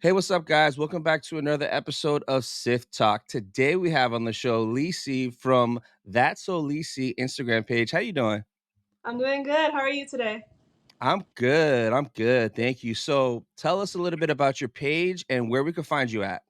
Hey, what's up, guys? Welcome back to another episode of Sith Talk. Today we have on the show Lisi from That's So Lisi Instagram page. How you doing? I'm doing good. How are you today? I'm good. I'm good. Thank you. So tell us a little bit about your page and where we can find you at.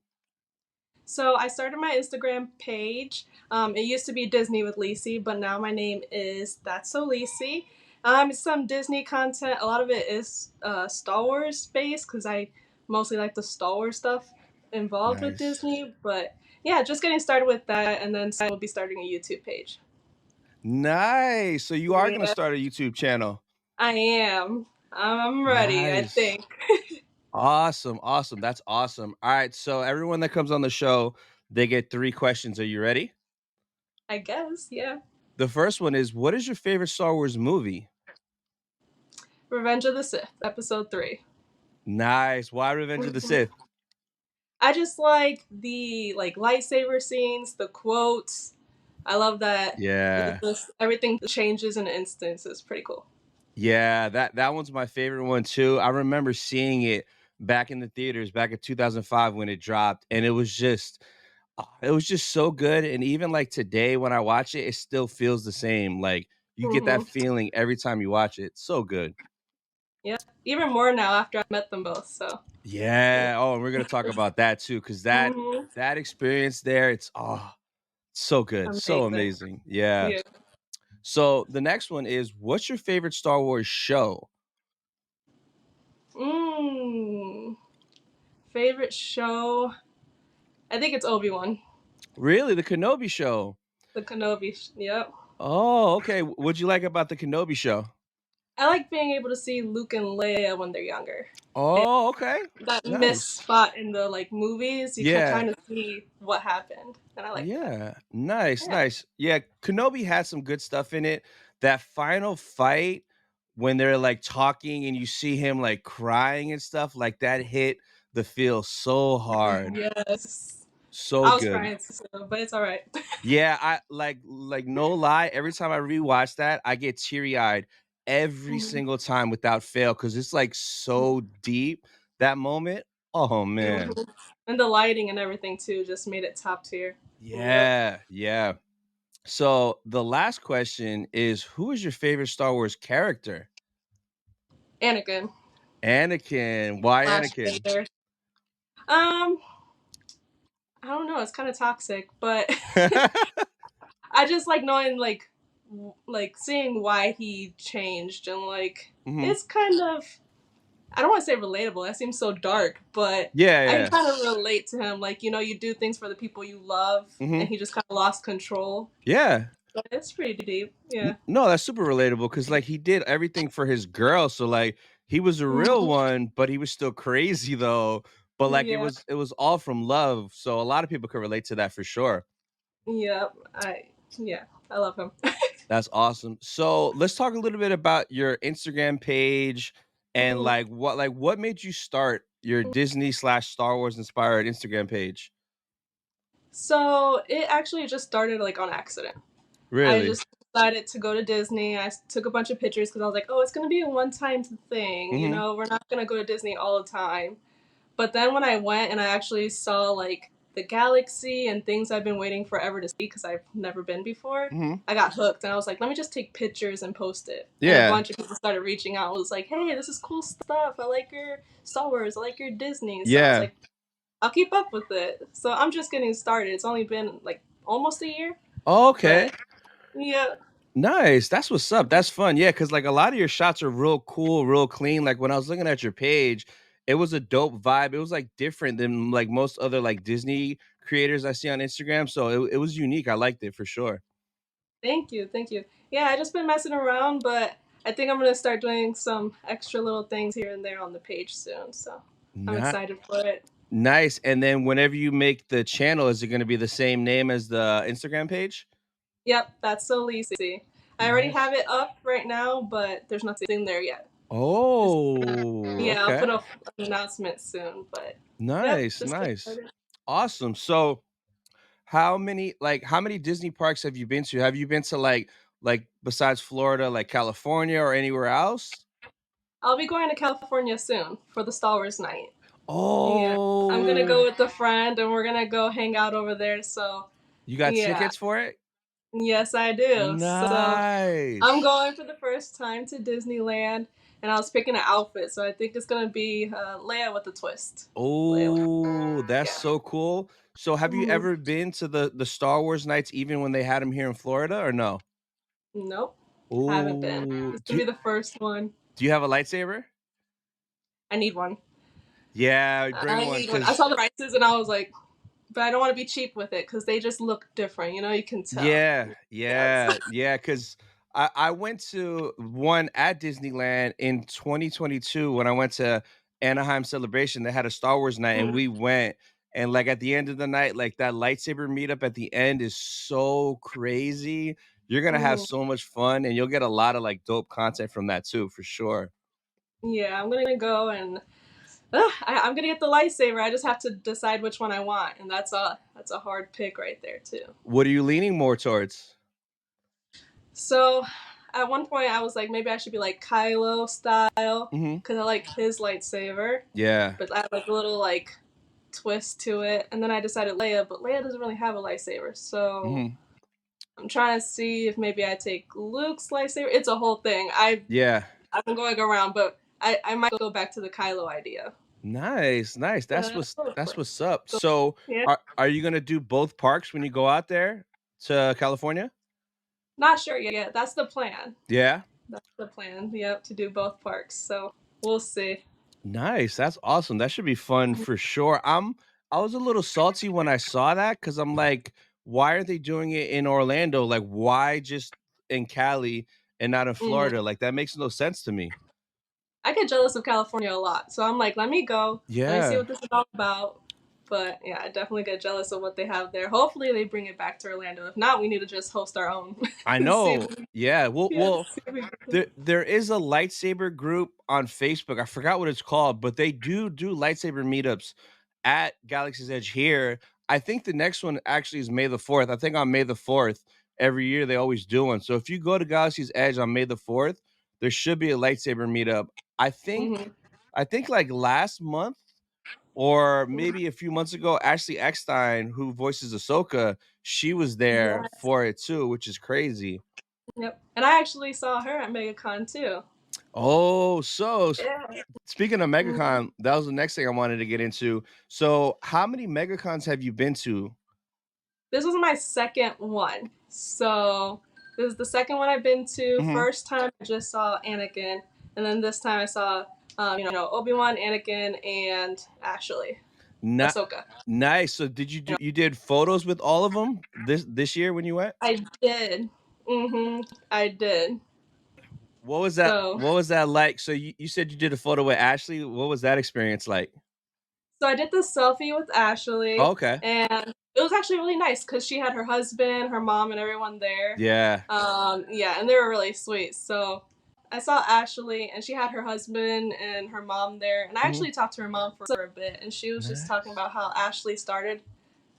So I started my Instagram page. It used to be Disney with Lisi, but now my name is That's So Lisi. It's some Disney content. A lot of it is Star Wars based because I mostly like the Star Wars stuff involved with Nice. Disney. But yeah, just getting started with that, and then soon we'll be starting a YouTube page. Nice. So you are going to Yeah, start a YouTube channel. I am. I'm ready, I Nice. think. Awesome. Awesome. That's awesome. All right. So everyone that comes on the show, they get 3 questions. Are you ready? I guess, yeah. The first one is, what is your favorite Star Wars movie? Revenge of the Sith, Episode 3. Nice. Why Revenge of the Sith? I just like the lightsaber scenes, the quotes. I love that Yeah. everything changes in an instant. It's pretty cool. Yeah, that one's my favorite one too. I remember seeing it back in the theaters back in 2005 when it dropped, and it was just so good. And even like today when I watch it, it still feels the same. Like you get that Hmm. feeling every time you watch it. So good. Yeah, even more now after I met them both. So yeah. Yeah. Oh, and we're gonna talk about that too, because that Hmm. that experience there, it's so good, so Amazing. amazing. Yeah. Yeah. So the next one is, what's your favorite Star Wars show? Mm. Favorite show? I think it's Obi-Wan, Really, the Kenobi show. the Kenobi. Yep. Oh, okay. What'd you like about the Kenobi show? I like being able to see Luke and Leia when they're younger. Oh, okay. That missed Nice. spot in the movies, you can Yeah. kind of see what happened, and I like that. Yeah. Nice, Yeah. nice. Yeah, Kenobi had some good stuff in it. That final fight when they're like talking and you see him like crying and stuff, like that hit the feel so hard. Yes. So I was good. crying too, but it's all right. Yeah, I like no lie, every time I rewatch that, I get teary-eyed every Mhm. single time without fail because it's like so deep that moment. Oh man. Mhm. And the lighting and everything too just made it top tier. Yep. Yeah, yeah. So the last question is, who is your favorite Star Wars character? Anakin, Anakin. Why Flash Anakin? Vader. I don't know. It's kind of toxic, but I just like knowing seeing why he changed and Mhm. it's kind of I don't want to say relatable. That seems so dark, but Yeah, I can yeah. kind of relate to him. You do things for the people you love, Mhm. and he just kind of lost control. Yeah. But it's pretty deep. Yeah. No, that's super relatable because like he did everything for his girl, so like he was a real Mhm. one, but he was still crazy though. But like it Yeah. was it was all from love. So a lot of people could relate to that for sure. Yeah. Yeah. I love him. That's awesome. So let's talk a little bit about your Instagram page and like what made you start your Disney/Star Wars inspired Instagram page? So it actually just started on accident. I Really? just decided to go to Disney. I took a bunch of pictures because I was like, oh, it's gonna be a one-time thing. Mhm. We're not gonna go to Disney all the time. But then when I went and I actually saw the galaxy and things I've been waiting forever to see because I've never been before, Mhm. I got hooked and I was like, let me just take pictures and post it. And a Yeah. bunch of people started reaching out. It was like, hey, this is cool stuff. I like your Star Wars. I like your Disney. So I was Yeah. like, I'll keep up with it. So I'm just getting started. It's only been almost a year, Okay. but yeah. Nice. That's what's up. That's fun. Yeah, because like a lot of your shots are real cool, real clean. Like when I was looking at your page, it was a dope vibe. It was like different than like most other like Disney creators I see on Instagram. So it was unique. I liked it for sure. Thank you, thank you. Yeah, I just been messing around, but I think I'm gonna start doing some extra little things here and there on the page soon. So I'm Not excited for it. nice. And then whenever you make the channel, is it going to be the same name as the Instagram page? Yep, that's so Lisi. I already Nice. have it up right now, but there's nothing there yet. It's, Oh, yeah, I'll okay. put an announcement soon, but yep, Nice, just get nice. started. Awesome. So how many Disney parks have you been to? Have you been to like besides Florida, like California or anywhere else? I'll be going to California soon for the Star Wars night. Oh, Yeah. I'm gonna Ooh, go with a friend, and we're gonna go hang out over there. So you got yeah, tickets for it? yes, I do. So I'm Nice. going for the first time to Disneyland, and I was picking an outfit. So I think it's gonna be Leia with a twist. Leia with, Oh, that's yeah. so cool. So have you Mhm. ever been to the Star Wars nights even when they had them here in Florida or no? Nope, haven't been. Oh, This is gonna be the first one. do you have a lightsaber? I need one. Yeah, bring I one need one. I because saw the prices, and I was like, but I don't want to be cheap with it because they just look different. You know, you can tell. yeah, Yes. yeah, yeah, because I went to one at Disneyland in 2022 when I went to Anaheim Celebration. They had a Star Wars night, and we went. And like at the end of the night, like that lightsaber meetup at the end is so crazy. You're gonna have Mhm. so much fun, and you'll get a lot of like dope content from that too, for sure. Yeah, I'm gonna go and I'm gonna get the lightsaber. I just have to decide which one I want, and that's a hard pick right there too. What are you leaning more towards? So, at one point, I was like, maybe I should be like Kylo style Hmm. because I like his lightsaber, Yeah. but I have like a little like twist to it. And then I decided Leia, but Leia doesn't really have a lightsaber, so Hmm. I'm trying to see if maybe I take Luke's lightsaber. It's a whole thing. Yeah. I've been going around, but I might go back to the Kylo idea. Nice, nice. That's what's up. So, Yeah, are you gonna do both parks when you go out there to California? not sure yet. That's the plan. Yeah. That's the plan. Yep, to do both parks. So we'll see. Nice. That's awesome. That should be fun for sure. I was a little salty when I saw that because I'm like, why are they doing it in Orlando? Like, why just in Cali and not in Hmm. Florida? Like, that makes no sense to me. I get jealous of California a lot, so I'm like, let me go. Let me see Yeah. what this is all about. But yeah, I definitely get jealous of what they have there. Hopefully, they bring it back to Orlando. If not, we need to just host our own. I see if know. we, Yeah. yeah, see if we get there. There is a lightsaber group on Facebook. I forgot what it's called, but they do lightsaber meetups at Galaxy's Edge here. I think the next one actually is May the 4th. I think on May the 4th, every year they always do one. So if you go to Galaxy's Edge on May the 4th, there should be a lightsaber meetup. I think Hmm. I think like last month or maybe a few months ago, Ashley Eckstein, who voices Ahsoka, she was there Yes. for it too, which is crazy. Yep. And I actually saw her at Megacon too. Oh, so Yeah. speaking of Mhm. MegaCon, that was the next thing I wanted to get into. So, how many MegaCons have you been to? This was my second one. So this is the second one I've been to. Mhm. First time I just saw Anakin, and then this time I saw, Obi-Wan, Anakin, and Ashley, Not Ahsoka. nice. So, did Yeah, you did photos with all of them this year when you went? I did. I did. So What was that like? So, you said you did a photo with Ashley. What was that experience like? So I did the selfie with Oh, Ashley, okay. and it was actually really nice because she had her husband, her mom, and everyone there. Yeah. Yeah, and they were really sweet. So I saw Ashley, and she had her husband and her mom there, and I Mhm. actually talked to her mom for a bit, and she was just talking Nice. about how Ashley started,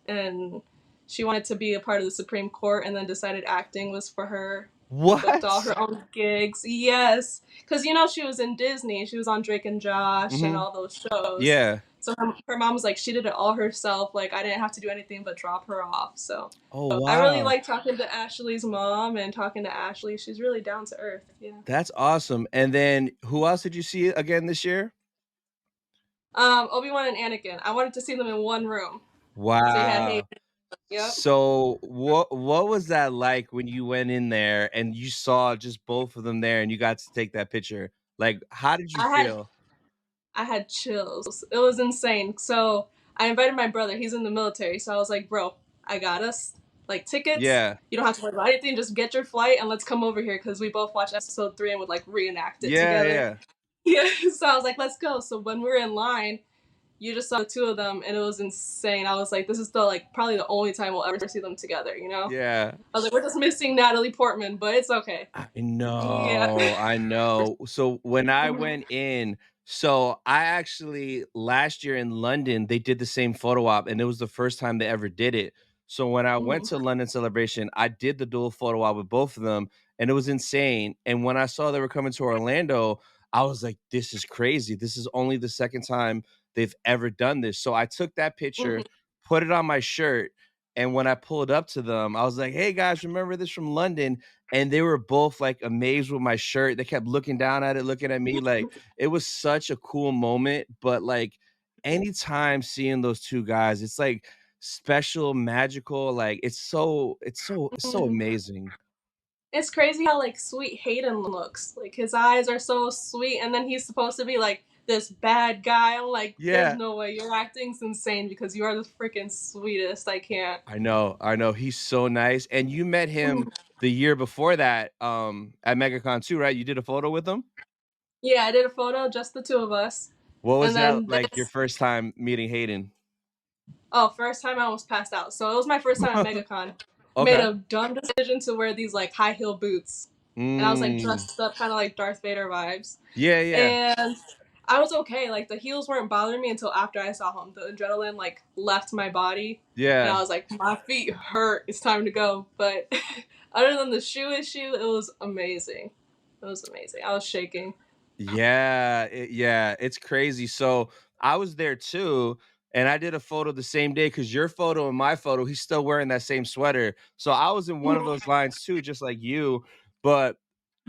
and she wanted to be a part of the Supreme Court, and then decided acting was for her. Booked all What? her own gigs. Yes, because she was in Disney. She was on Drake and Josh and Mhm. all those shows. Yeah. So her mom was like, she did it all herself. Like I didn't have to do anything but drop her off. So Oh, I really wow. like talking to Ashley's mom and talking to Ashley. She's really down to earth. Yeah. That's awesome. And then who else did you see again this year? Obi-Wan and Anakin. I wanted to see them in one room. So you had Hayden. Wow. Yep. So what was that like when you went in there and you saw just both of them there and you got to take that picture? Like, how did you I had feel? I had chills. It was insane. So I invited my brother. He's in the military. So I was like, bro, I got us like tickets. Yeah. You don't have to worry about anything. Just get your flight and let's come over here because we both watched episode 3 and would like reenact it Yeah, together. yeah. Yeah. So I was like, let's go. So when we were in line, you just saw the two of them and it was insane. I was like, this is the like probably the only time we'll ever see them together. Yeah. I was like, we're just missing Natalie Portman, but it's okay. Yeah. I know. So when I went in, so I actually last year in London, they did the same photo op, and it was the first time they ever did it. So when I went Mhm. to London Celebration, I did the dual photo op with both of them, and it was insane. And when I saw they were coming to Orlando, I was like, this is crazy. This is only the second time they've ever done this. So I took that picture, Mhm. put it on my shirt, and when I pulled up to them, I was like, "Hey guys, remember this from London?" And they were both like amazed with my shirt. They kept looking down at it, looking at me like it was such a cool moment. But like anytime seeing those two guys, it's like special, magical. Like it's so Mhm. amazing. It's crazy how like sweet Hayden looks. Like his eyes are so sweet, and then he's supposed to be like this bad guy. I'm like, there's Yeah, no way your acting's insane because you are the freaking sweetest. I can't. I know, I know. He's so nice. And you met him Mhm. the year before that, at MegaCon too, right? You did a photo with him? Yeah, I did a photo, just the two of us, What was and that then like your this. first time meeting Hayden? Oh, first time I almost passed out. So it was my first time at MegaCon. Made Okay. a dumb decision to wear these like high heel boots, and I was like Mm. dressed up, kind of like Darth Vader vibes. Yeah, yeah. And I was okay. Like the heels weren't bothering me until after I saw him. The adrenaline like left my body, and Yeah. I was like, my feet hurt. It's time to go. But other than the shoe issue, it was amazing. It was amazing. I was shaking. Yeah, it's crazy. So, I was there too, and I did a photo the same day because your photo and my photo, he's still wearing that same sweater. So, I was in one of those lines too, just like you, but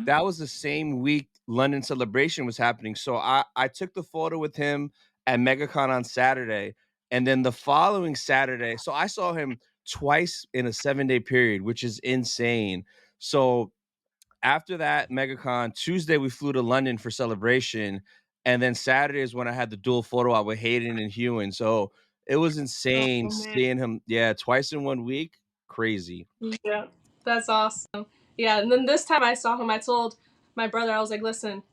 that was the same week London Celebration was happening. So, I took the photo with him at MegaCon on Saturday, and then the following Saturday so I saw him twice in a 7-day period, which is insane. So, after that MegaCon, Tuesday we flew to London for Celebration, and then Saturday is when I had the dual photo op with Hayden and Hewen. So it was insane Oh man. seeing him, yeah, twice in 1 week. Crazy. Yeah, that's awesome. Yeah, and then this time I saw him, I told my brother, I was like, listen,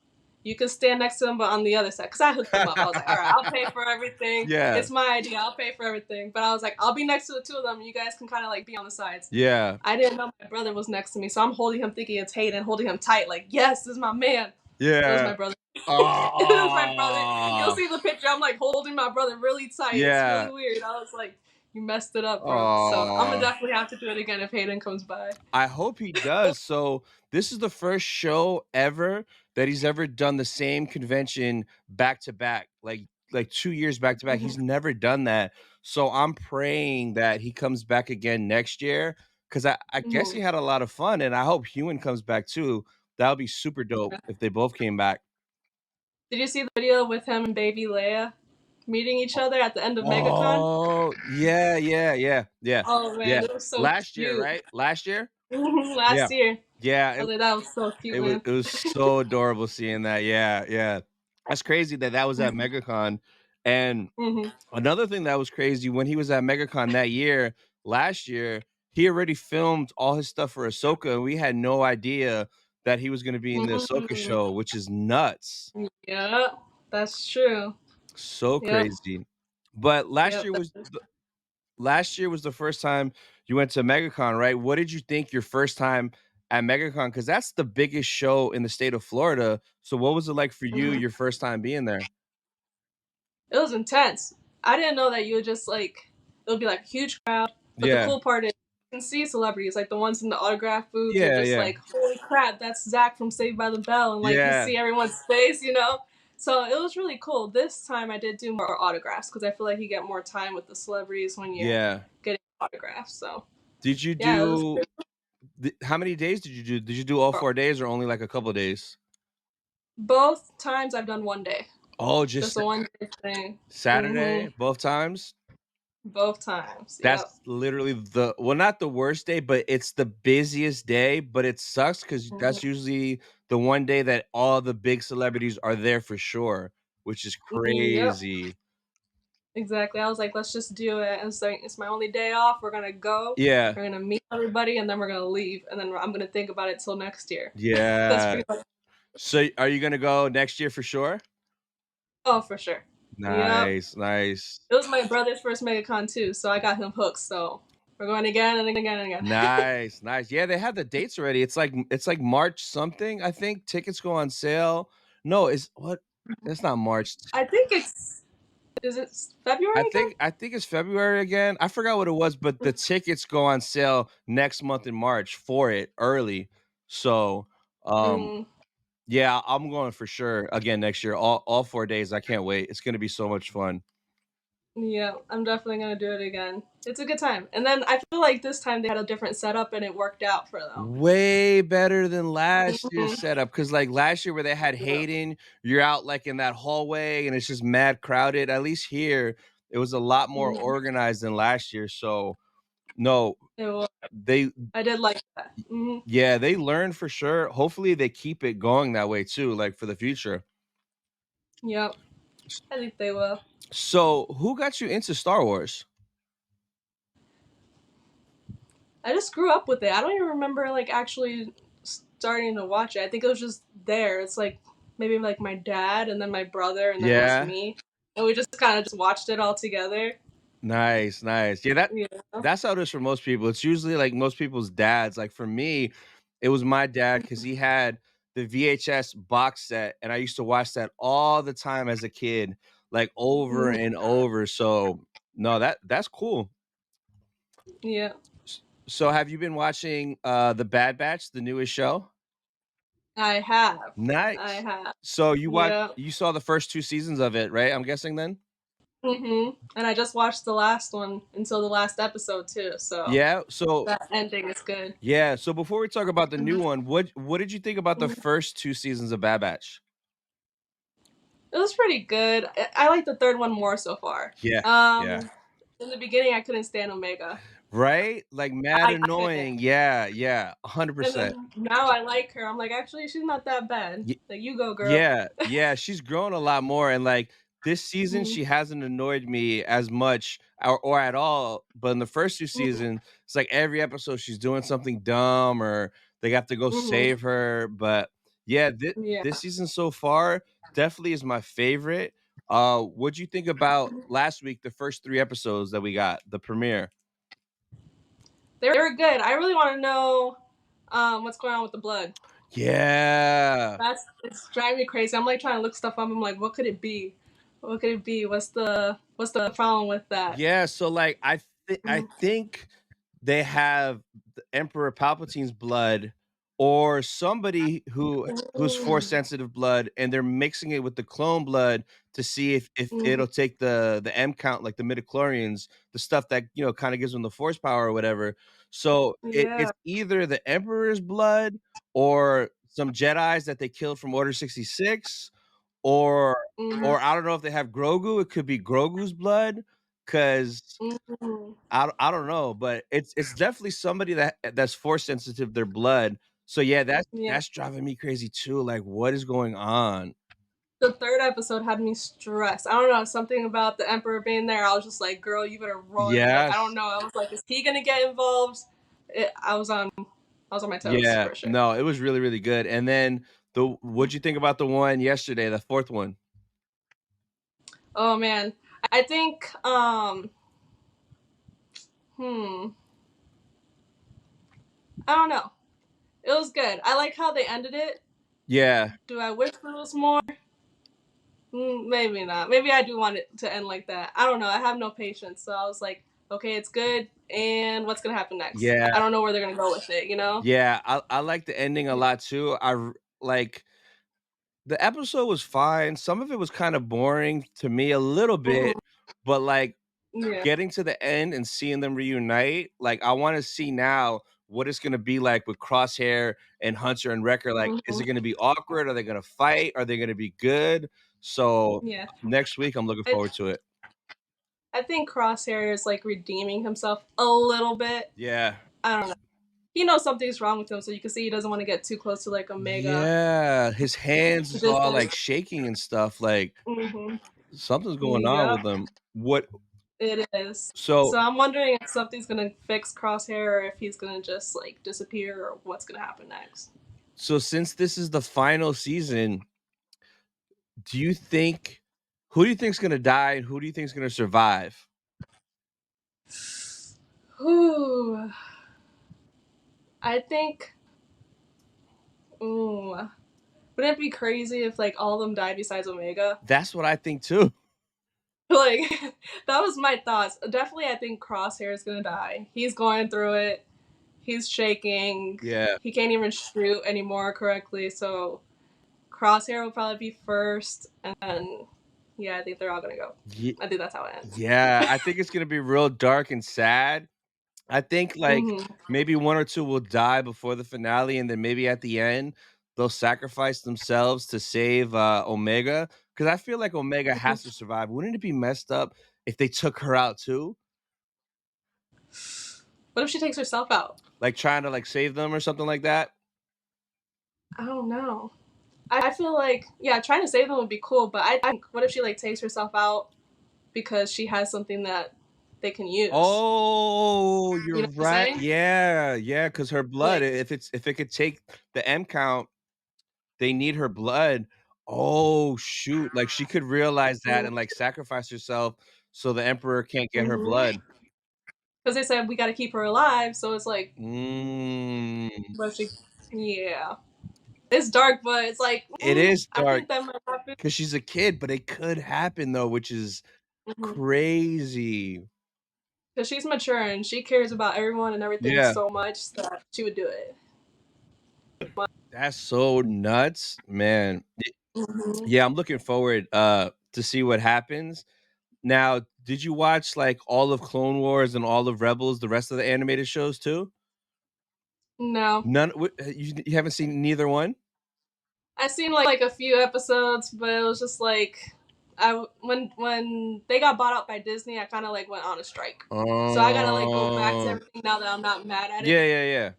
you can stand next to him, but on the other side. Because I hooked him up. I was like, all right, I'll pay for everything. Yeah, It's my idea. I'll pay for everything. But I was like, I'll be next to the two of them. You guys can kind of like be on the sides. yeah, I didn't know my brother was next to me. So I'm holding him, thinking it's Hayden, holding him tight. Like, yes, this is my man. It was my yeah. brother. It was my brother. You'll Oh, see the picture. I'm like holding my brother really tight. It's really yeah. weird. I was like, you messed it up, bro. So I'm gonna Oh. definitely have to do it again if Hayden comes by. I hope he does. So this is the first show ever that he's ever done the same convention back to back, like 2 years back to back. Mhm. He's never done that. So I'm praying that he comes back again next year because I guess he Mhm. had a lot of fun, and I hope Hewen comes back too. That would be super dope if they both came back. Did you see the video with him and baby Leia meeting each other at the end of MegaCon? Oh, yeah, yeah, yeah, yeah, Oh man, yeah. it was so Last year, cute. right? Last year? Yeah. Last year. Yeah, I was like, that was so cute, man. it was so adorable seeing that. Yeah, yeah. That's crazy that that was at MegaCon. And Mhm. another thing that was crazy when he was at MegaCon that year, last year, he already filmed all his stuff for Ahsoka, and we had no idea that he was gonna be in the Ahsoka Mm. show, which is nuts. Yeah, that's true. So Yep. crazy. But Yep. last year was the first time you went to MegaCon, right? What did you think your first time at MegaCon? Because that's the biggest show in the state of Florida. So what was it like for you Mhm. your first time being there? It was intense. I didn't know that you would just like it would be like a huge crowd. But the Yeah. cool part is you can see celebrities, like the ones in the autograph booth. You're Yeah, just yeah. like, holy crap, that's Zach from Saved by the Bell, and like you Yeah. see everyone's face. So it was really cool. This time I did do more autographs because I feel like you get more time with the celebrities when you're Yeah. getting autographs. So Did you yeah, it was do how many days did you do? Did you do all 4 days or only like a couple days? both times I've done one day, Oh, just just a one day thing. Saturday, both times? Both times. That's Yep. literally the well, not the worst day, but it's the busiest day, but it sucks because Mhm. that's usually the one day that all the big celebrities are there for sure, which is Yep. crazy. Exactly. I was like, let's just do it. And so it's my only day off. We're gonna go. Yeah, We're gonna meet everybody, and then we're gonna leave. And then I'm gonna think about it till next year. That's yeah. pretty much. So, are you gonna go next year for sure? Oh, for sure. Yep. Nice, nice. It was my brother's first MegaCon too, so I got him hooked. So we're going again and again and again. Nice, nice. Yeah, they had the dates already. It's like March something, I think. Tickets go on sale. No, it's what? It's not March. I think it's. Is it February I think it's February again. I forgot what it was, but the again? tickets go on sale next month in March for it early. So, um, Mm. Yeah, I'm going for sure again next year. All 4 days. I can't wait. It's gonna be so much fun. Yeah, I'm definitely gonna do it again. It's a good time. And then I feel like this time they had a different setup and it worked out for them. Way better than last year's Mhm. setup, because like, last year where they had Yeah. Hayden, you're out, like, in that hallway, and it's just mad crowded. At least here, it was a lot more Mhm. organized than last year, so no, It was. they I did like that. yeah, they learned for sure. Hopefully, they keep it going that way too, like, for the future. Yep. I think they will. So, who got you into Star Wars? I just grew up with it. I don't even remember like actually starting to watch it. I think it was just there. It's like maybe like my dad and then my brother and then just Yeah? me, and we just kind of just watched it all together. Nice, nice. Yeah, Yeah. that's how it is for most people. It's usually, like, most people's dads. Like, for me, it was my dad because he had the VHS box set, and I used to watch that all the time as a kid, like, over Mhm. and over, so no, that's cool. Yeah. S so have you been watching, The Bad Batch, the newest show? I have. I Nice. have. So Yeah. you saw the first 2 seasons of it, right? I'm guessing then? And I just watched the last one until the last episode too. So Yeah, so that ending is good. yeah, so before we talk about the new one, what did you think about the Mhm. first 2 seasons of Bad Batch? It was pretty good. I like the third one more so far. Yeah, yeah. In the beginning, I couldn't stand Omega. Right? Like, mad I couldn't. annoying. Yeah, yeah, And 100%. then now I like her. I'm like, actually, she's not that bad. Like, you go, girl. Yeah, yeah, she's grown a lot more, and, like, this season, Mhm. she hasn't annoyed me as much or at all, but in the first 2 Mhm. seasons, it's like every episode she's doing something dumb or they have to go Mhm. save her, but yeah, Yeah. this season so far definitely is my favorite. What'd you think about last week, the first 3 episodes that we got, the premiere? They were good. I really want to know what's going on with the blood. Yeah. It's driving me crazy. I'm like trying to look stuff up. I'm like, what could it be? What could it be? What's the problem with that? Yeah, so, like, I Mhm. think they have the Emperor Palpatine's blood or somebody who's Force Mm. sensitive blood, and they're mixing it with the clone blood to see if Mhm. it'll take the M count, like the midichlorians, the stuff that, kinda gives them the Force power or whatever. So, Yeah. it's either the Emperor's blood or some Jedis that they killed from Order 66 or Mhm. or I don't know if they have Grogu, it could be Grogu's blood, 'cause Mhm. I don't know, but it's definitely somebody that's force sensitive, their blood. So, yeah, Yeah. that's driving me crazy too, like, what is going on? The third episode had me stressed. I don't know, something about the Emperor being there. I was just like, girl, you better run. Like, I don't Yes. know. I was like, is he gonna get involved? I was on my toes Yeah. for sure. No, it was really, really good, and then what'd you think about the one yesterday, the 4th one? Oh man. I think hmm. I don't know. It was good. I like how they ended it. Yeah. Do I wish there was more? Maybe not. Maybe I do want it to end like that. I don't know. I have no patience. So I was like, okay, it's good. And what's going to happen next? Yeah. I don't know where they're going to go with it, you know? Yeah, I like the ending a lot too. Like, the episode was fine, some of it was kinda boring to me a little bit, Mhm. but, like, Yeah. getting to the end and seeing them reunite, like, I wanna see now what it's gonna be like with Crosshair and Hunter and Wrecker, like, is it Mhm. gonna be awkward? Are they gonna fight? Are they gonna be good? So, Yeah. next week, I'm looking I, forward to it. I think Crosshair is like redeeming himself a little bit. Yeah. I don't know. He knows something's wrong with him, so you can see he doesn't want to get too close to like Omega. Yeah, his hands is This all, is. like, shaking and stuff, like, Hmm. something's going on Yep. with him. What It is. so So I'm wondering if something's gonna fix Crosshair or if he's gonna just like disappear or what's gonna happen next. so since this is the final season, do you think who do you think's gonna die and who do you think's gonna survive? Ooh, I think. Ooh, wouldn't it be crazy if like all of them died besides Omega? That's what I think too. Like that was my thoughts. Definitely, I think Crosshair is gonna die. He's going through it. He's shaking. Yeah. He can't even shoot anymore correctly. So Crosshair will probably be first, and then yeah, I think they're all gonna go. Ye I think that's how it ends. yeah, I think it's gonna be real dark and sad. I think, like, Hmm. maybe 1 or 2 will die before the finale, and then maybe at the end, they'll sacrifice themselves to save, Omega. Because I feel like Omega has to survive. Wouldn't it be messed up if they took her out too? What if she takes herself out? Like, trying to, like, save them or something like that? I don't know. I feel like yeah, trying to save them would be cool, but I think what if she like takes herself out because she has something that they can use? Oh, You you're know what I'm right. saying? Yeah, yeah. Because her blood, Like, if it could take the M count, they need her blood. Oh, shoot, like, she could realize that and, like, sacrifice herself so the Emperor can't get her because blood. they said we got to keep her alive, so it's like, Mm. what if she? Yeah, it's dark, but it's like It is I dark think that might happen. because she's a kid, but it could happen though, which is crazy. Because she's mature and she cares about everyone and everything Yeah, so much that she would do it. that's so nuts, man. Hmm. Yeah, I'm looking forward, to see what happens. Now, did you watch, like, all of Clone Wars and all of Rebels, the rest of the animated shows too? No, None you haven't seen neither one? I seen like a few episodes, but it was just like when they got bought out by Disney, I kind of like went on a strike. So I gotta like go back to Oh. everything now that I'm not mad at Yeah, it. yeah, yeah.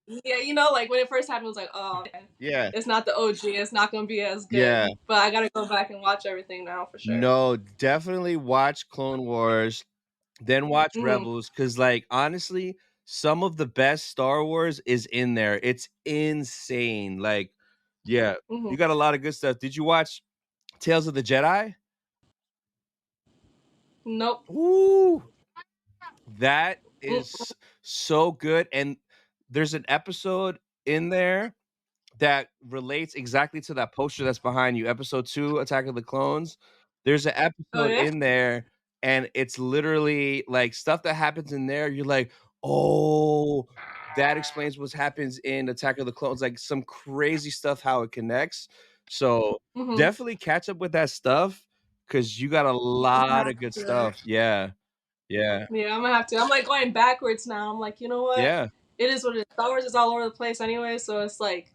Yeah, like when it first happened, it was like, oh, okay. Yeah, It's not the OG. It's not gonna be as yeah. good. But I gotta go back and watch everything now for sure. No, definitely watch Clone Wars, then watch Hmm. Rebels, because, like, honestly, some of the best Star Wars is in there. It's insane, like, yeah, Hmm. you got a lot of good stuff. Did you watch Tales of the Jedi? Nope. Ooh, that Mm-mm. is so good, and there's an episode in there that relates exactly to that poster that's behind you, episode 2, Attack of the Clones. There's an Oh episode yeah. in there, and it's literally, like, stuff that happens in there, you're like, "Oh, that explains what happens in Attack of the Clones," like, some crazy stuff how it connects. So, Hmm. definitely catch up with that stuff because you got a I'm gonna lot have of good to. stuff. Yeah, yeah, Yeah, I'm gonna have to. I'm like going backwards now. I'm like, you know what? yeah. It is what it is. Star Wars is all over the place anyway, so it's like,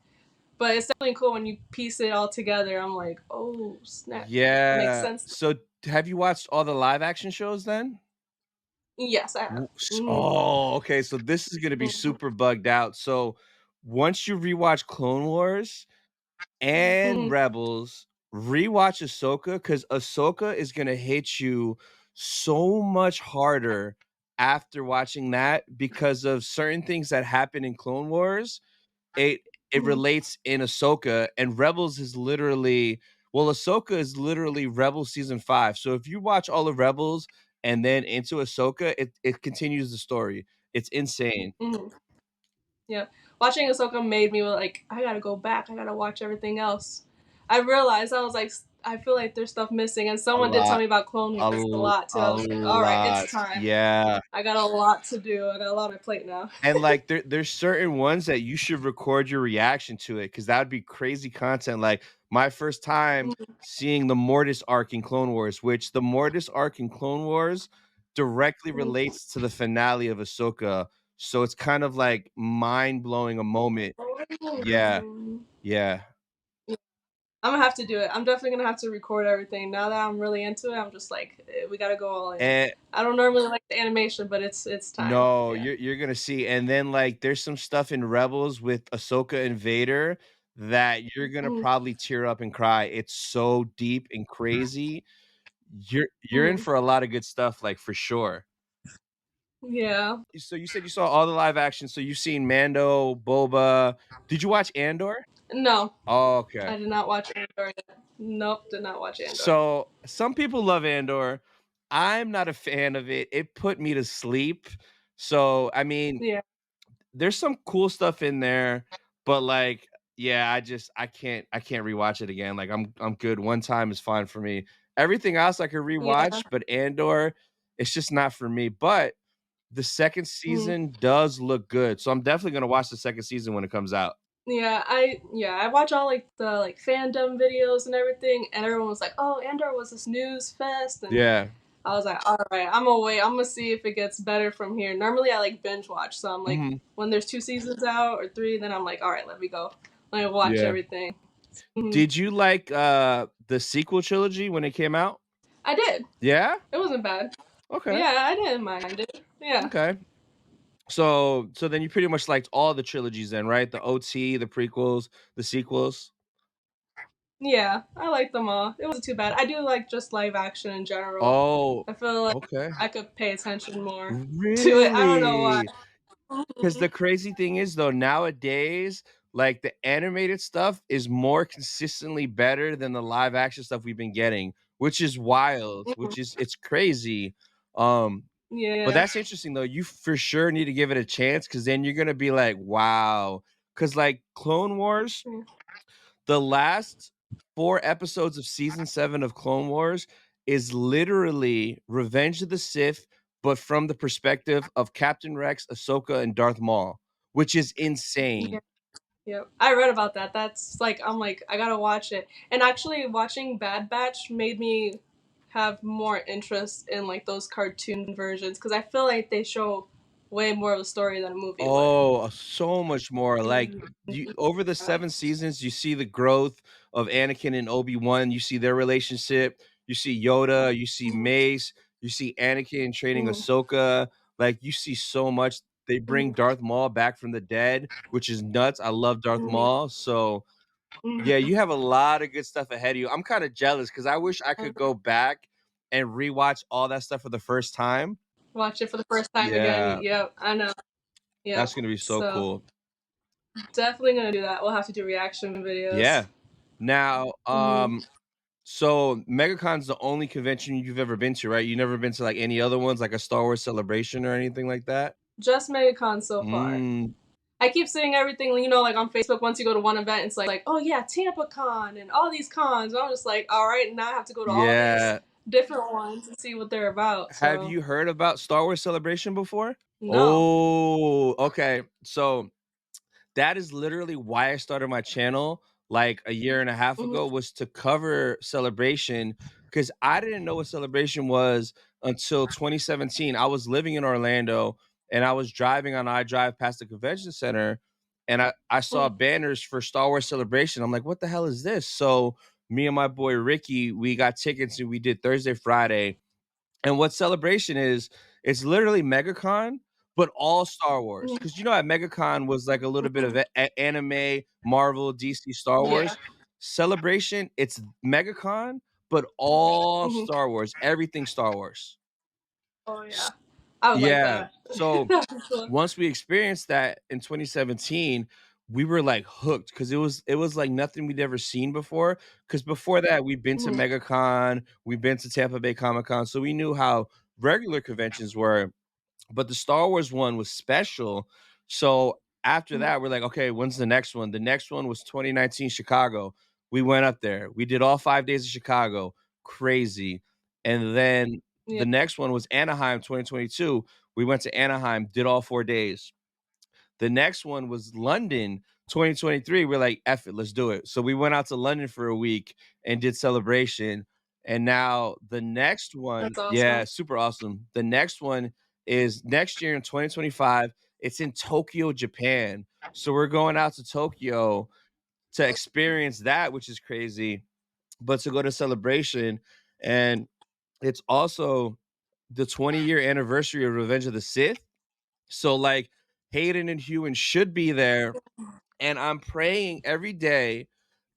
but it's definitely cool when you piece it all together. I'm like, oh snap, it makes Yeah. sense. So, have you watched all the live action shows then? Yes, I have. Mm-hmm. Oh, okay, so this is gonna be Mm-hmm. super bugged out. So, once you rewatch Clone Wars and Mm-hmm. Rebels, rewatch Ahsoka because Ahsoka is gonna hit you so much harder after watching that because of certain things that happen in Clone Wars. It it Mm-hmm. relates in Ahsoka, and Rebels is literally well, Ahsoka is literally Rebels season 5. So if you watch all of Rebels and then into Ahsoka, it continues the story. It's insane. Mm-hmm. Yeah, watching Ahsoka made me like, I gotta go back. I gotta watch everything else. I realized I was like, I feel like there's stuff missing, and A someone did tell lot. me about Clone Wars a lot too. I A was like, all right, it's lot. time. Yeah. I got a lot to do. I got a lot on my plate now. And, like, there's certain ones that you should record your reaction to it because that would be crazy content, like, my first time seeing the Mortis arc in Clone Wars, which the Mortis arc in Clone Wars directly Mm-hmm. relates to the finale of Ahsoka, so it's kind of, like, mind-blowing a moment. Yeah, Oh. yeah, I'm gonna have to do it. I'm definitely gonna have to record everything. Now that I'm really into it, I'm just like, we gotta go all in. and I don't normally like the animation, but it's time. no, Yeah. you're gonna see, and then, like, there's some stuff in Rebels with Ahsoka and Vader that you're gonna Mm-hmm. probably tear up and cry. It's so deep and crazy. You're in Mm-hmm. for a lot of good stuff, like, for sure. Yeah. So you said you saw all the live action, so you've seen Mando, Boba. Did you watch Andor? No, Oh, okay. I did not watch Andor yet. Nope, did not watch Andor. So some people love Andor. I'm not a fan of it. It put me to sleep. So, I mean, Yeah. there's some cool stuff in there, but, like, yeah, I can't rewatch it again. Like, I'm good. One time is fine for me. Everything else I could Yeah. rewatch, but Andor, it's just not for me. But the 2nd Mm. season does look good, so I'm definitely gonna watch the 2nd season when it comes out. I watch all like the like fandom videos and everything, and everyone was like, "Oh, Andor was this news fest," and Yeah. I was like, "All right, I'm gonna wait. I'm gonna see if it gets better from here." Normally, I like binge watch, so I'm like, Mhm. when there's 2 seasons out or three, then I'm like, "All right, let me go, let me watch Yeah. everything." Mhm. Did you like, the sequel trilogy when it came out? I did. Yeah? It wasn't bad. Okay, Yeah, I didn't mind it. Yeah, okay. So then you pretty much liked all the trilogies then, right? The OT, the prequels, the sequels? yeah, I like them all. It wasn't too bad. I do like just live action in general. Oh, I feel like okay. I could pay attention more to it. I don't know why. Really? 'Cause the crazy thing is though, nowadays, like, the animated stuff is more consistently better than the live action stuff we've been getting, which is wild, Mhm. which is it's crazy. Um, but Yeah. that's interesting though. You for sure need to give it a chance because then you're gonna be like, "Wow." Because like, Clone Wars, Yeah. the last 4 episodes of season 7 of Clone Wars is literally Revenge of the Sith, but from the perspective of Captain Rex, Ahsoka, and Darth Maul, which is Yeah. insane. Yep. I read about that. That's like I'm like I gotta watch it. And actually watching Bad Batch made me have more interest in like those cartoon versions because I feel like they show way more of a story than a movie would. Oh, so much more. Like Mhm. you over the 7 seasons, you see the growth of Anakin and Obi-Wan, you see their relationship, you see Yoda, you see Mhm. Mace, you see Anakin training Mhm. Ahsoka, like you see so much. They bring Mhm. Darth Maul back from the dead, which is nuts. I love Darth Mhm. Maul. So, yeah, Mhm. you have a lot of good stuff ahead of you. I'm kind of jealous because I wish I could go back and rewatch all that stuff for the first time. Watch it for the first time again. Yeah, Yep, I know. Yep. that's gonna be so So cool. definitely gonna do that. We'll have to do reaction videos. Yeah. Now, Mhm. so MegaCon's the only convention you've ever been to, right? You never been to like any other ones, like a Star Wars celebration or anything like that? Just Megacon so far. Mm, I keep seeing everything, like on Facebook. Once you go to one event, it's like, oh yeah, Tampa Con and all these cons. And I'm just like, all right, now I have to go to all these yeah. different ones and see what they're about. Have So you heard about Star Wars Celebration before? no. Oh, okay. So that is literally why I started my channel like a year and a half Mhm. ago was to cover Celebration because I didn't know what Celebration was until 2017. I was living in Orlando and I was driving on iDrive past the convention center and I saw Mhm. banners for Star Wars Celebration. I'm like, what the hell is this? So me and my boy Ricky, we got tickets and we did Thursday, Friday and what Celebration is, it's literally Megacon, but all Star Wars. Mhm. Because you know at Megacon was like a little bit of anime, Marvel, DC, Star Yeah. Wars. Celebration, it's Megacon, but all Mhm. Star Wars, everything Star Wars. Oh yeah. S- I would like Yeah. that. So That'd be cool. once we experienced that in 2017, we were like hooked because it was like nothing we'd ever seen before. Because before that, we've been to Mhm. MegaCon, we've been to Tampa Bay Comic Con, so we knew how regular conventions were. But the Star Wars one was special. So after Mhm. that, we're like, okay, when's the next one? The next one was 2019 Chicago. We went up there. We did all 5 days of Chicago. Crazy. And then Yeah. the next one was Anaheim 2022. We went to Anaheim, did all 4 days. The next one was London 2023. We're like, F it, let's do it. So we went out to London for a week and did Celebration. And now the next one, That's awesome. yeah, super awesome. The next one is next year in 2025. It's in Tokyo, Japan. So we're going out to Tokyo to experience that, which is crazy, but to go to Celebration. And it's also the 20-year anniversary of Revenge of the Sith. So like Hayden and Hewan should be there. And I'm praying every day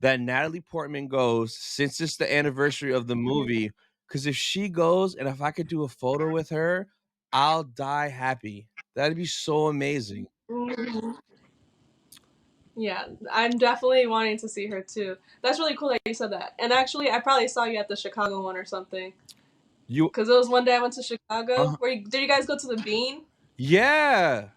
that Natalie Portman goes since it's the anniversary of the movie. Because if she goes and if I could do a photo with her, I'll die happy. That'd be so amazing. Mhm. Yeah, I'm definitely wanting to see her too. That's really cool that you said that. And actually, I probably saw you at the Chicago one or something. You Because it was one day I went to Chicago. uh Did you guys go to the Bean? yeah.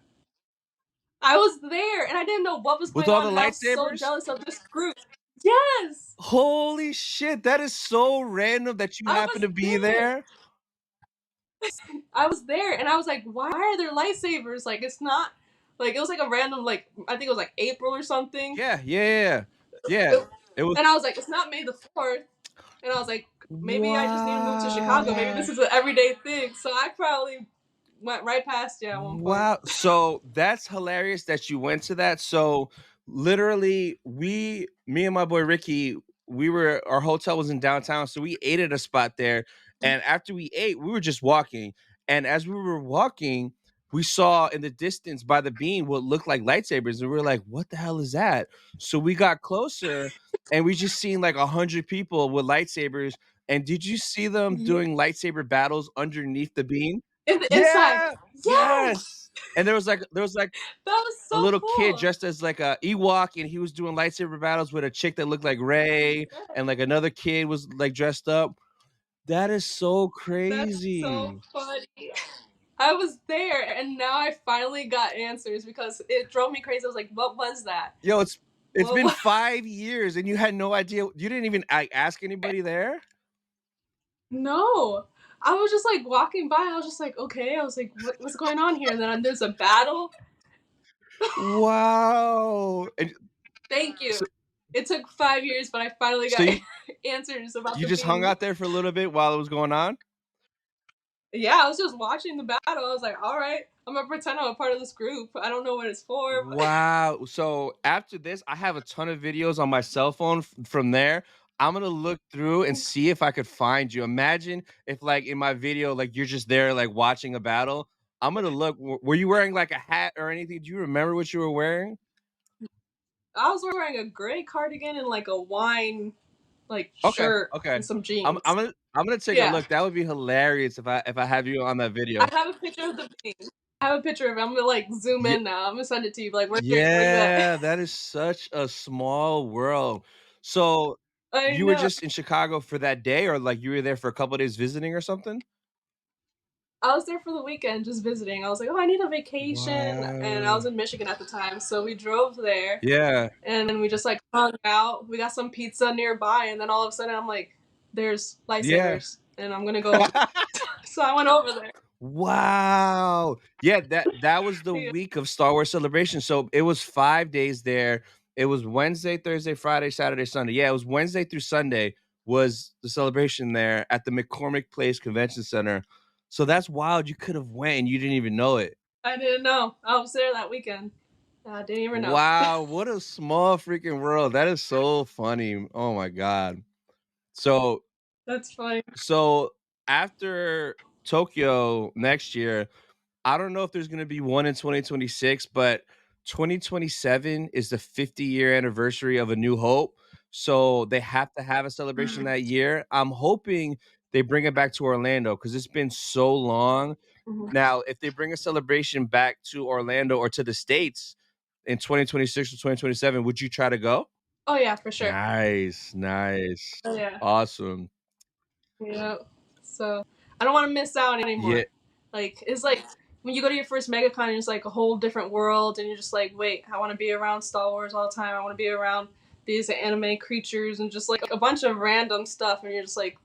I was there and I didn't know what was With going all on, the and I was so lightsabers? jealous of this group. Yes! Holy shit, that is so random that you I happen was to be there. there. I was there and I was like, why are there lightsabers? Like, it's not. Like it was like a random like I think it was like April or something. Yeah, yeah, yeah, yeah. It was And I was like, it's not May the 4th. And I was like, maybe I just need to move to Chicago. Maybe wow. this is an everyday thing. So I probably went right past you at one point. Wow. So that's hilarious that you went to that. So literally, me and my boy Ricky, our hotel was in downtown, so we ate at a spot there. And after we ate, we were just walking. And as we were walking, we saw in the distance by the beam what looked like lightsabers, and we were like, "What the hell is that?" So we got closer, and we just seen like 100 people with lightsabers. And did you see them Yeah. doing lightsaber battles underneath the beam? In the inside. Yeah, Yes. yes. And there was like That was a so little kid cool. dressed as like a Ewok, and he was doing lightsaber battles with a chick that looked like Rey, and like another kid was like dressed up. That is so That's so crazy. funny. I was there and now I finally got answers because it drove me crazy. I was like, what was that? Yo, it's What been was 5 years and you had no idea. You didn't even ask anybody there? No. I was just like walking by. I was just like, okay. I was like, what's going on here? And then there's a battle. Wow. And Thank you. so It took 5 years, but I finally so got you answers about you the just hung beam. out there for a little bit while it was going on? Yeah, I was just watching the battle. I was like, all right, I'm gonna pretend I'm a part of this group. I don't know what it's for. But Wow. So after this, I have a ton of videos on my cell phone from there. I'm gonna look through and see if I could find you. Imagine if, like, in my video, like you're just there, like watching a battle. I'm gonna look. Were you wearing like a hat or anything? Do you remember what you were wearing? I was wearing a gray cardigan and like a wine like Okay, shirt okay. and some I'm jeans. I'm gonna I'm gonna take a Yeah. look. That would be hilarious if I have you on that I video. have a picture of the beam. I have a picture of it. I'm gonna like zoom Yeah, in now. I'm gonna send it to you. Like, where you at? yeah. That is such a small world. So I you were know. just in Chicago for that day, or like you were there for a couple of days visiting or something? I was there for the weekend just visiting. I was like, oh, I need a vacation, and I Wow. was in Michigan at the time, so we drove there, Yeah, and then we just like hung out. We got some pizza nearby, and then all of a sudden, I'm like, there's yeah. lightsabers, and I'm gonna go. So I went over there. Wow. Yeah, that was the Yeah. week of Star Wars Celebration, so it was 5 days there. It was Wednesday, Thursday, Friday, Saturday, Sunday. Yeah, it was Wednesday through Sunday was the celebration there at the McCormick Place Convention Center. So that's wild, you could have went and you didn't even know it. I didn't know. I was there that weekend. I didn't even know. Wow, what a small freaking world. That is so funny. Oh my god. So That's funny. so after Tokyo next year, I don't know if there's gonna be one in 2026, but 2027 is the 50-year anniversary of A New Hope, so they have to have a celebration that year. I'm hoping they bring it back to Orlando because 'cause it's been so long. Mhm. Now, if they bring a celebration back to Orlando or to the States in 2026 or 2027, would you try to go? Oh yeah, for sure. Nice, nice. Oh yeah. Awesome. Yeah. So I don't want to miss out Yeah, anymore. Like it's like when you go to your first Megacon, it's like a whole different world, and you're just like, wait, I want to be around Star Wars all the time. I want to be around these anime creatures and just like a bunch of random stuff, and you're just like,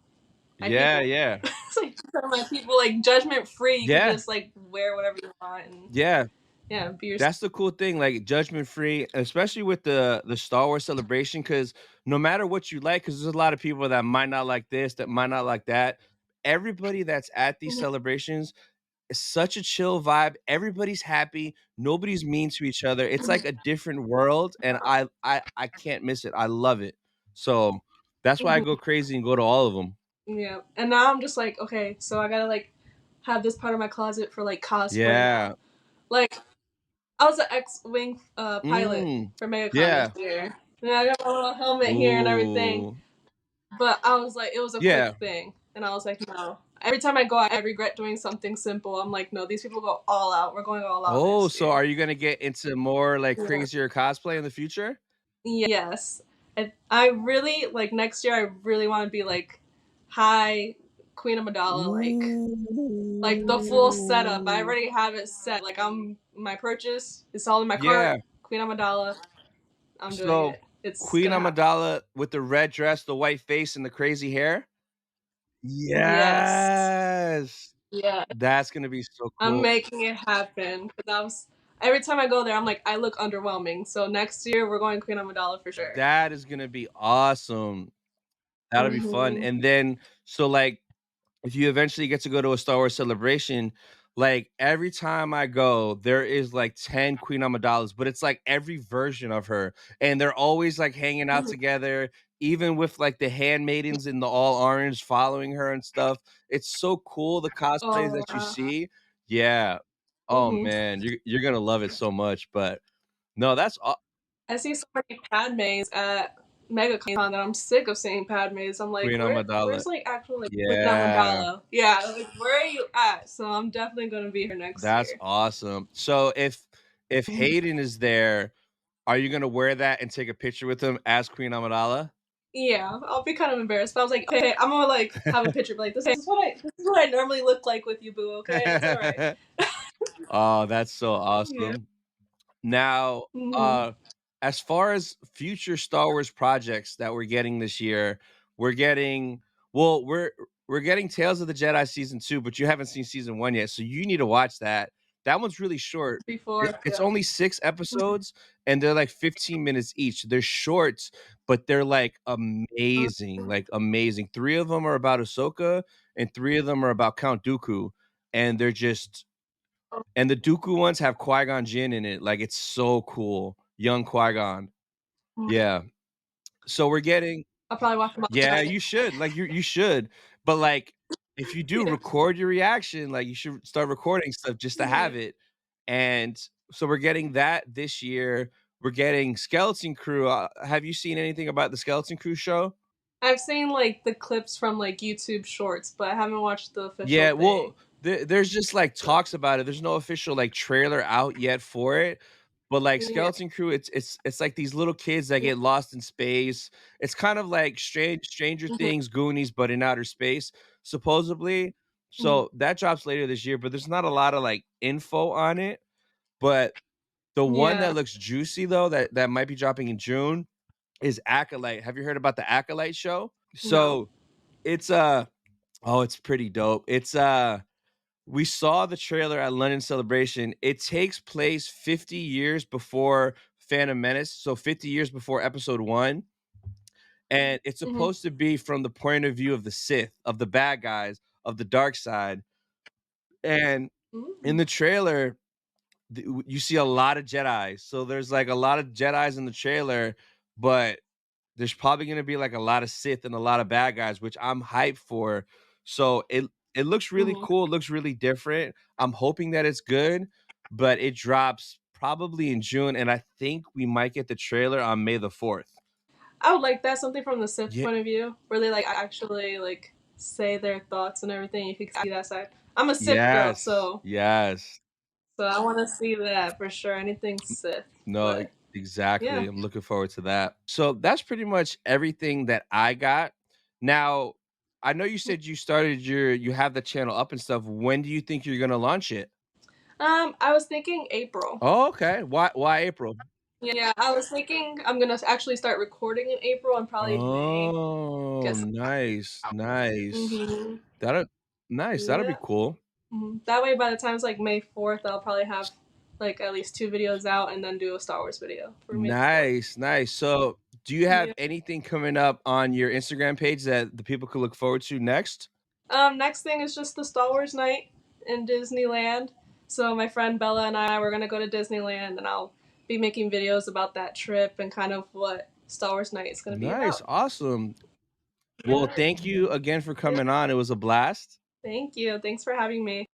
my yeah, people. yeah. It's like my people, like judgment free. You can Yeah, just like wear whatever you want and yeah. yeah, be yourself. That's the cool thing, like, judgment free, especially with the Star Wars celebration. Because no matter what you like, because there's a lot of people that might not like this, that might not like that. Everybody that's at these Mhm. celebrations is such a chill vibe, everybody's happy, nobody's mean to each other, it's like a different world, and I can't miss it, I love it. So, that's why I go Mhm. crazy and go to all of them. Yeah. And now I'm just like, okay, so I gotta like have this part of my closet for like cosplay now. Yeah. Like I was an X-wing pilot Mm. for Megacon this Yeah. year. Yeah, I got my little helmet here and everything. Ooh. But I was like, it was a quick Yeah. thing, and I was like, no. Every time I go out, I regret doing something simple. I'm like, no, these people go all out. We're going all out Oh, next so year. are you gonna get into more, like, Yeah. crazier cosplay in the future? Yes. I really like next year. I really want to be like high Queen Amidala, like the full setup. I Ooh. already have it set. Like I'm my purchase. It's all in my Yeah. cart. Queen Amidala. I'm doing So, it. It's Queen gonna happen. Amidala with the red dress, the white face, and the crazy hair? Yes. Yes. Yeah. That's gonna be so I'm cool. making it happen because every time I go there, I'm like, I look underwhelming. So next year we're going Queen Amidala for sure. That is gonna be awesome. That'll be fun. Hmm. And then so like if you eventually get to go to a Star Wars celebration, like every time I go, there is like 10 Queen Amidala's, but it's like every version of her. And they're always like hanging out together, even with like the handmaidens in the all orange following her and stuff. It's so cool the cosplays Oh that you wow. see. Yeah. Oh Hmm. man, you're gonna love it so much. But no, I see so many Padmes at Megacon that I'm sick of seeing Padmes. I'm like, Queen Amidala. where's like actual like Queen Yeah. Amidala? Yeah, like where are you at? So I'm definitely gonna be here next That's year. awesome. So if Mhm. Hayden is there, are you gonna wear that and take a picture with him as Queen Amidala? Yeah, I'll be kind of embarrassed, but I was like, okay, I'm gonna like have a picture, like this is what I normally look like with you, boo. Okay, it's all right. Oh, that's so Yeah. awesome. Now, Hmm. uh, as far as future Star Wars projects that we're getting this year, we're getting well, we're getting Tales of the Jedi season 2, but you haven't seen season 1 yet, so you need to watch that. That one's really short. Before, It's yeah. only 6 Mhm. episodes, and they're like 15 minutes each. They're short, but they're like amazing, like amazing. 3 of them are about Ahsoka, and 3 of them are about Count Dooku, and they're just and the Dooku ones have Qui-Gon Jinn in it, like, it's so cool. Young Qui-Gon. Yeah. So we're getting I'll probably watch them all yeah, tonight. you should, like, you should, but, like, if you do, Yeah. record your reaction, like, you should start recording stuff just to Yeah. have it, and so we're getting that this year. We're getting Skeleton Crew, have you seen anything about the Skeleton Crew show? I've seen like the clips from like YouTube shorts, but I haven't watched the official Yeah, thing. well, there's just, like, So talks about it. There's no official, like, trailer out yet for it, but, like, yeah. Skeleton Crew, it's like these little kids that Yeah. get lost in space. It's kind of like Stranger Mhm. Things, Goonies, but in outer space, supposedly. Mhm. So, that drops later this year, but there's not a lot of, like, info on it, but the one Yeah. that looks juicy, though, that might be dropping in June is Acolyte. Have you heard about the Acolyte show? No. So, it's, oh, it's pretty dope. We saw the trailer at London Celebration. It takes place 50 years before Phantom Menace, so 50 years before episode 1, and it's Mhm. supposed to be from the point of view of the Sith, of the bad guys, of the dark side, and in Mm. the trailer, you see a lot of Jedis, so there's, like, a lot of Jedis in the trailer, but there's probably gonna be, like, a lot of Sith and a lot of bad guys, which I'm hyped for. So it looks really Mhm. cool, it looks really different. I'm hoping that it's good, but it drops probably in June, and I think we might get the trailer on May the 4th. I would like that, something from the Sith Yeah, point of view, where they like actually like say their thoughts and everything. You can see that side. I'm a Sith girl, yes, yes. so I want to see that for sure. Anything Sith, No, but yeah. exactly, I'm looking forward to that. So, that's pretty much everything that I got. Now, I know you said you have the channel up and stuff. When do you think you're gonna launch it? I was thinking April. Oh, okay. Why April? Yeah, I was thinking I'm gonna actually start recording in April and probably May Oh, get some nice, out. nice. Mm-hmm. That'll nice, that'll be Yeah. cool. That way, by the time it's like May 4th, I'll probably have like at least 2 videos out and then do a Star Wars video for May the 4th. Nice, nice. So, do you have Yeah. anything coming up on your Instagram page that the people could look forward to next? Next thing is just the Star Wars night in Disneyland. So my friend Bella and I were gonna go to Disneyland, and I'll be making videos about that trip and kind of what Star Wars night is gonna be Nice, about. awesome. Well, Yeah. thank you again for Yeah. coming on. It was a blast. Thank you. Thanks for having me.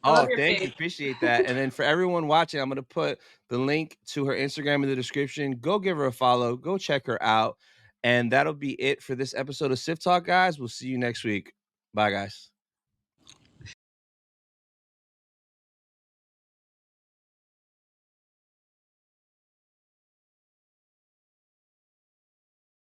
I love Oh, your thank you. page. Appreciate that. And then for everyone watching, I'm going to put the link to her Instagram in the description. Go give her a follow. Go check her out. And that'll be it for this episode of Sith Talk, guys. We'll see you next week. Bye, guys.